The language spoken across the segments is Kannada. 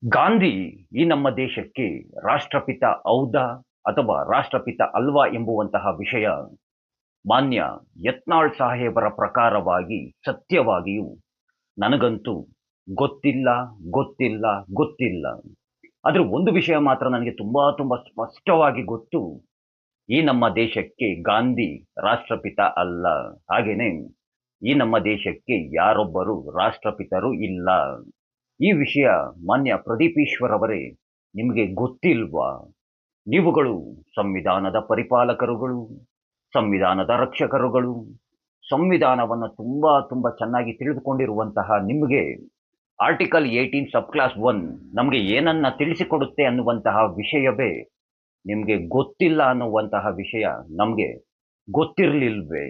ಗಾಂಧಿ ಈ ನಮ್ಮ ದೇಶಕ್ಕೆ ರಾಷ್ಟ್ರಪಿತ ಹೌದಾ ಅಥವಾ ರಾಷ್ಟ್ರಪಿತ ಅಲ್ವಾ ಎಂಬುವಂತಹ ವಿಷಯ ಮಾನ್ಯ ಯತ್ನಾಳ್ ಸಾಹೇಬರ ಪ್ರಕಾರವಾಗಿ ಸತ್ಯವಾಗಿಯೂ ನನಗಂತೂ ಗೊತ್ತಿಲ್ಲ, ಗೊತ್ತಿಲ್ಲ, ಗೊತ್ತಿಲ್ಲ. ಆದ್ರೆ ಒಂದು ವಿಷಯ ಮಾತ್ರ ನನಗೆ ತುಂಬಾ ಸ್ಪಷ್ಟವಾಗಿ ಗೊತ್ತು. ಈ ನಮ್ಮ ದೇಶಕ್ಕೆ ಗಾಂಧಿ ರಾಷ್ಟ್ರಪಿತ ಅಲ್ಲ. ಹಾಗೇನೆ ಈ ನಮ್ಮ ದೇಶಕ್ಕೆ ಯಾರೊಬ್ಬರು ರಾಷ್ಟ್ರಪಿತರು ಇಲ್ಲ. ಈ ವಿಷಯ ಮಾನ್ಯ ಪ್ರದೀಪ್ ಈಶ್ವರ್ ಅವರೇ ನಿಮಗೆ ಗೊತ್ತಿಲ್ವಾ? ನೀವುಗಳು ಸಂವಿಧಾನದ ಪರಿಪಾಲಕರುಗಳು, ಸಂವಿಧಾನದ ರಕ್ಷಕರುಗಳು, ಸಂವಿಧಾನವನ್ನು ತುಂಬಾ ಚೆನ್ನಾಗಿ ತಿಳಿದುಕೊಂಡಿರುವಂತಹ ನಿಮಗೆ ಆರ್ಟಿಕಲ್ 18 ಸಬ್ ಕ್ಲಾಸ್ 1 ನಮಗೆ ಏನನ್ನ ತಿಳಿಸಿಕೊಡುತ್ತೆ ಅನ್ನುವಂತಹ ವಿಷಯವೇ ನಿಮಗೆ ಗೊತ್ತಿಲ್ಲ ಅನ್ನುವಂತಹ ವಿಷಯ ನಮಗೆ ಗೊತ್ತಿರಲಿಲ್ವೇ?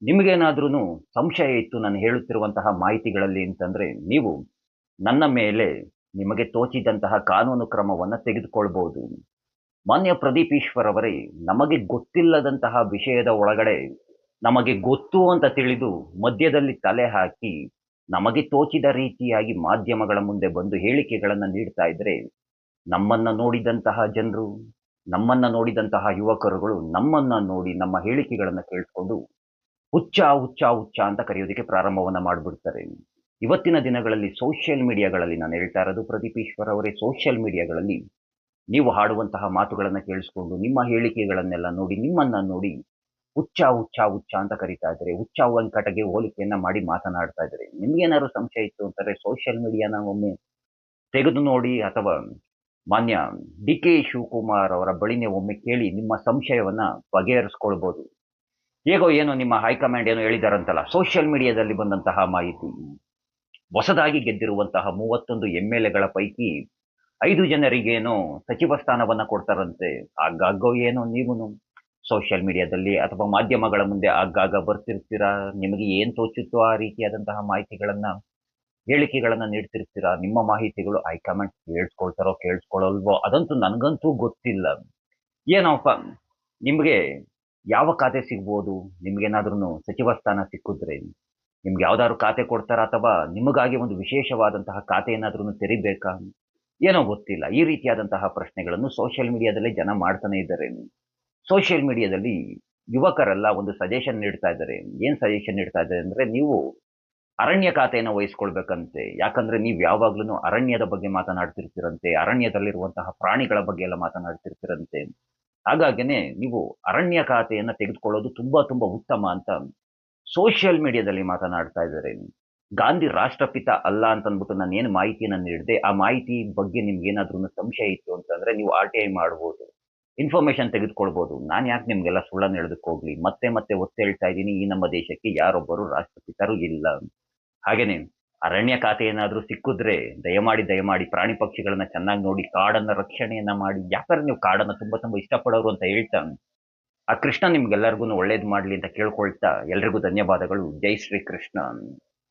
ನಿಮಗೇನಾದ್ರೂ ಸಂಶಯ ಇತ್ತು ನಾನು ಹೇಳುತ್ತಿರುವಂತಹ ಮಾಹಿತಿಗಳಲ್ಲಿ ಅಂತಂದ್ರೆ ನೀವು ನನ್ನ ಮೇಲೆ ನಿಮಗೆ ತೋಚಿದಂತಹ ಕಾನೂನು ಕ್ರಮವನ್ನು ತೆಗೆದುಕೊಳ್ಬಹುದು. ಮಾನ್ಯ ಪ್ರದೀಪ್ ಈಶ್ವರ್ ಅವರೇ, ನಮಗೆ ಗೊತ್ತಿಲ್ಲದಂತಹ ವಿಷಯದ ಒಳಗಡೆ ನಮಗೆ ಗೊತ್ತು ಅಂತ ತಿಳಿದು ಮಧ್ಯದಲ್ಲಿ ತಲೆ ಹಾಕಿ ನಮಗೆ ತೋಚಿದ ರೀತಿಯಾಗಿ ಮಾಧ್ಯಮಗಳ ಮುಂದೆ ಬಂದು ಹೇಳಿಕೆಗಳನ್ನು ನೀಡ್ತಾ ಇದ್ರೆ ನಮ್ಮನ್ನ ನೋಡಿದಂತಹ ಜನರು, ನಮ್ಮನ್ನ ನೋಡಿದಂತಹ ಯುವಕರುಗಳು ನಮ್ಮನ್ನ ನೋಡಿ ನಮ್ಮ ಹೇಳಿಕೆಗಳನ್ನು ಕೇಳಿಸ್ಕೊಂಡು ಹುಚ್ಚ ಹುಚ್ಚ ಹುಚ್ಚ ಅಂತ ಕರೆಯೋದಕ್ಕೆ ಪ್ರಾರಂಭವನ್ನ ಮಾಡಿಬಿಡ್ತಾರೆ. ಇವತ್ತಿನ ದಿನಗಳಲ್ಲಿ ಸೋಷಿಯಲ್ ಮೀಡಿಯಾಗಳಲ್ಲಿ ನಾನು ಹೇಳ್ತಾ ಇರೋದು ಪ್ರದೀಪ್ ಈಶ್ವರ್ ಅವರೇ, ಸೋಷಿಯಲ್ ಮೀಡಿಯಾಗಳಲ್ಲಿ ನೀವು ಹಾಡುವಂತಹ ಮಾತುಗಳನ್ನು ಕೇಳಿಸ್ಕೊಂಡು ನಿಮ್ಮ ಹೇಳಿಕೆಗಳನ್ನೆಲ್ಲ ನೋಡಿ ನಿಮ್ಮನ್ನ ನೋಡಿ ಹುಚ್ಚ ಹುಚ್ಚ ಹುಚ್ಚ ಅಂತ ಕರೀತಾ ಇದ್ದಾರೆ. ಹುಚ್ಚ ಕಟಗೆ ಹೋಲಿಕೆಯನ್ನ ಮಾಡಿ ಮಾತನಾಡ್ತಾ ಇದ್ದಾರೆ. ನಿಮ್ಗೇನಾದ್ರು ಸಂಶಯ ಇತ್ತು ಅಂತಾರೆ ಸೋಷಿಯಲ್ ಮೀಡಿಯಾನ ಒಮ್ಮೆ ತೆಗೆದು ನೋಡಿ ಅಥವಾ ಮಾನ್ಯ ಡಿ ಕೆ ಶಿವಕುಮಾರ್ ಅವರ ಬಳಿನೇ ಒಮ್ಮೆ ಕೇಳಿ ನಿಮ್ಮ ಸಂಶಯವನ್ನ ಬಗೆಹರಿಸ್ಕೊಳ್ಬಹುದು. ಹೇಗೋ ಏನೋ ನಿಮ್ಮ ಹೈಕಮಾಂಡ್ ಏನೋ ಹೇಳಿದಾರಂತಲ್ಲ, ಸೋಷಿಯಲ್ ಮೀಡಿಯಾದಲ್ಲಿ ಬಂದಂತಹ ಮಾಹಿತಿ ಹೊಸದಾಗಿ ಗೆದ್ದಿರುವಂತಹ 31 MLAಗಳ ಪೈಕಿ 5 ಜನರಿಗೇನೋ ಸಚಿವ ಸ್ಥಾನವನ್ನ ಕೊಡ್ತಾರಂತೆ. ಆಗಾಗ ಏನೋ ನೀವುನು ಸೋಷಿಯಲ್ ಮೀಡಿಯಾದಲ್ಲಿ ಅಥವಾ ಮಾಧ್ಯಮಗಳ ಮುಂದೆ ಆಗಾಗ ಬರ್ತಿರ್ತೀರಾ, ನಿಮಗೆ ಏನ್ ತೋಚುತ್ತೋ ಆ ರೀತಿಯಾದಂತಹ ಮಾಹಿತಿಗಳನ್ನ ಹೇಳಿಕೆಗಳನ್ನ ನೀಡ್ತಿರ್ತೀರಾ. ನಿಮ್ಮ ಮಾಹಿತಿಗಳು ಹೈಕಮಾಂಡ್ ಕೇಳಿಸ್ಕೊಳ್ತಾರೋ ಕೇಳಿಸ್ಕೊಳ್ಳಲ್ವೋ ಅದಂತೂ ನನಗಂತೂ ಗೊತ್ತಿಲ್ಲ. ಏನೋಪ್ಪ, ನಿಮ್ಗೆ ಯಾವ ಖಾತೆ ಸಿಗ್ಬೋದು? ನಿಮ್ಗೇನಾದ್ರೂ ಸಚಿವ ಸ್ಥಾನ ಸಿಕ್ಕಿದ್ರೆ ನಿಮ್ಗೆ ಯಾವ್ದಾದ್ರು ಖಾತೆ ಕೊಡ್ತಾರಾ ಅಥವಾ ನಿಮಗಾಗಿ ಒಂದು ವಿಶೇಷವಾದಂತಹ ಖಾತೆ ಏನಾದ್ರೂ ತೆರಿಬೇಕಾ? ಏನೋ ಗೊತ್ತಿಲ್ಲ. ಈ ರೀತಿಯಾದಂತಹ ಪ್ರಶ್ನೆಗಳನ್ನು ಸೋಷಿಯಲ್ ಮೀಡಿಯಾದಲ್ಲಿ ಜನ ಮಾಡ್ತಾನೆ ಇದ್ದಾರೆ. ಸೋಷಿಯಲ್ ಮೀಡಿಯಾದಲ್ಲಿ ಯುವಕರೆಲ್ಲ ಒಂದು ಸಜೆಷನ್ ನೀಡ್ತಾ ಇದ್ದಾರೆ. ಏನ್ ಸಜೆಷನ್ ನೀಡ್ತಾ ಇದ್ದಾರೆ ಅಂದ್ರೆ, ನೀವು ಅರಣ್ಯ ಖಾತೆಯನ್ನು ವಹಿಸ್ಕೊಳ್ಬೇಕಂತೆ. ಯಾಕಂದ್ರೆ ನೀವು ಯಾವಾಗ್ಲೂ ಅರಣ್ಯದ ಬಗ್ಗೆ ಮಾತನಾಡ್ತಿರ್ತೀರಂತೆ, ಅರಣ್ಯದಲ್ಲಿರುವಂತಹ ಪ್ರಾಣಿಗಳ ಬಗ್ಗೆ ಎಲ್ಲ ಮಾತನಾಡ್ತಿರ್ತೀರಂತೆ. ಹಾಗಾಗಿನೇ ನೀವು ಅರಣ್ಯ ಖಾತೆಯನ್ನ ತೆಗೆದುಕೊಳ್ಳೋದು ತುಂಬಾ ಉತ್ತಮ ಅಂತ ಸೋಷಿಯಲ್ ಮೀಡಿಯಾದಲ್ಲಿ ಮಾತನಾಡ್ತಾ ಇದ್ದಾರೆ. ಗಾಂಧಿ ರಾಷ್ಟ್ರಪಿತ ಅಲ್ಲ ಅಂತ ಅಂದ್ಬಿಟ್ಟು ನಾನು ಏನು ಮಾಹಿತಿಯನ್ನ ನೀಡಿದೆ, ಆ ಮಾಹಿತಿ ಬಗ್ಗೆ ನಿಮ್ಗೆ ಏನಾದ್ರೂ ಸಂಶಯ ಇತ್ತು ಅಂತಂದ್ರೆ ನೀವು RTI ಮಾಡಬಹುದು, ಇನ್ಫಾರ್ಮೇಶನ್ ತೆಗೆದುಕೊಳ್ಬಹುದು. ನಾನು ಯಾಕೆ ನಿಮ್ಗೆಲ್ಲ ಸುಳ್ಳನ್ನು ಹೇಳೋದಕ್ಕೆ ಹೋಗ್ಲಿ? ಮತ್ತೆ ಒತ್ತಿ ಹೇಳ್ತಾ ಇದ್ದೀನಿ, ಈ ನಮ್ಮ ದೇಶಕ್ಕೆ ಯಾರೊಬ್ಬರು ರಾಷ್ಟ್ರಪಿತರು ಇಲ್ಲ. ಹಾಗೇನೆ ಅರಣ್ಯ ಖಾತೆ ಏನಾದ್ರೂ ಸಿಕ್ಕಿದ್ರೆ ದಯಮಾಡಿ ಪ್ರಾಣಿ ಪಕ್ಷಿಗಳನ್ನ ಚೆನ್ನಾಗಿ ನೋಡಿ, ಕಾಡನ್ನ ರಕ್ಷಣೆಯನ್ನ ಮಾಡಿ. ಯಾಕಂದ್ರೆ ನೀವು ಕಾಡನ್ನ ತುಂಬಾ ಇಷ್ಟಪಡೋರು ಅಂತ ಹೇಳ್ತಾ ಆ ಕೃಷ್ಣ ನಿಮ್ಗೆಲ್ಲರಿಗೂ ಒಳ್ಳೇದು ಮಾಡ್ಲಿ ಅಂತ ಕೇಳ್ಕೊಳ್ತಾ ಎಲ್ರಿಗೂ ಧನ್ಯವಾದಗಳು. ಜೈ ಶ್ರೀ ಕೃಷ್ಣ.